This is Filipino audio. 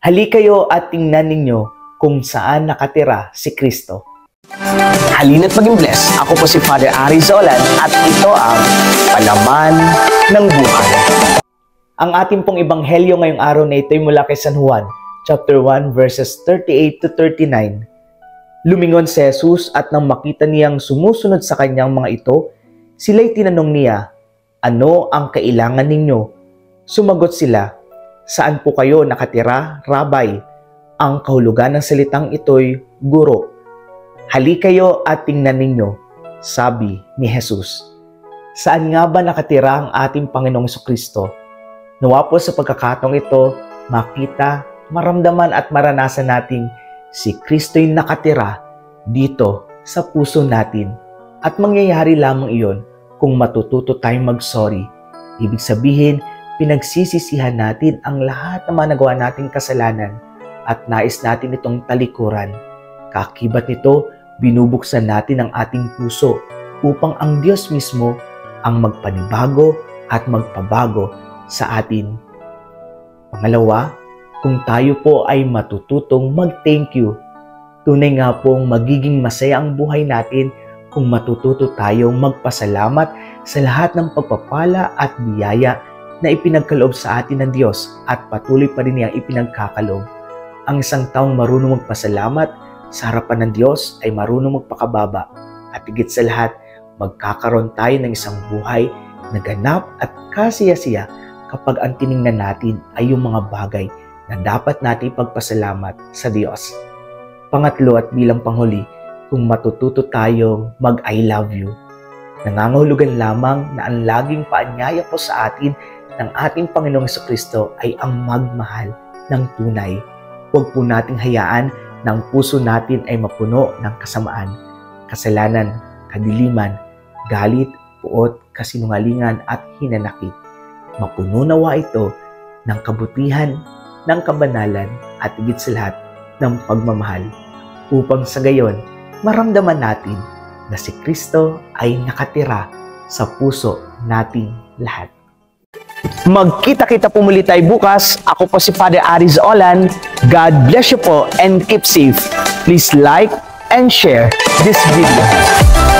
Halikayo at tingnan ninyo kung saan nakatira si Kristo. Halina't maging blessed. Ako po si Father Ari Zolan at ito ang Palaman ng Buhay. Ang ating pong ebanghelyo ngayong araw na ito ay mula kay San Juan, chapter 1, verses 38 to 39. Lumingon si Jesus at nang makita niyang sumusunod sa kanyang mga ito, sila'y tinanong niya, "Ano ang kailangan ninyo?" Sumagot sila, "Saan po kayo nakatira, Rabay?" Ang kahulugan ng salitang ito'y guro. "Halikayo at tingnan ninyo," sabi ni Jesus. Saan nga ba nakatira ang ating Panginoong Jesucristo? Nawa po sa pagkakataong ito, makita, maramdaman at maranasan nating si Kristo'y nakatira dito sa puso natin. At mangyayari lamang iyon kung matututo tayong mag-sorry. Ibig sabihin, pinagsisisihan natin ang lahat ng mga nagawa nating kasalanan at nais natin itong talikuran. Kakibat nito, binubuksan natin ang ating puso upang ang Diyos mismo ang magpanibago at magpabago sa atin. Pangalawa, kung tayo po ay matututong mag-thank you, tunay nga pong magiging masaya ang buhay natin kung matututo tayong magpasalamat sa lahat ng pagpapala at biyaya na ipinagkaloob sa atin ng Diyos at patuloy pa rin niyang ipinagkakaloob. Ang isang taong marunong magpasalamat sa harapan ng Diyos ay marunong magpakababa at higit sa lahat, magkakaroon tayo ng isang buhay na ganap at kasiyasiya kapag ang tiningnan natin ay yung mga bagay na dapat natin ipagpasalamat sa Diyos. Pangatlo at bilang panghuli, kung matututo tayong mag-I love you. Nangangahulugan lamang na ang laging paanyaya po sa atin ng ating Panginoong Jesucristo ay ang magmahal ng tunay. Huwag po nating hayaan na ang puso natin ay mapuno ng kasamaan, kasalanan, kadiliman, galit, puot, kasinungalingan at hinanakit. Mapuno nawa ito ng kabutihan, ng kabanalan at higit sa lahat ng pagmamahal upang sa gayon maramdaman natin na si Kristo ay nakatira sa puso nating lahat. Magkita-kita po muli tayo bukas. Ako po si Father Ari Zolan. God bless you po and keep safe. Please like and share this video.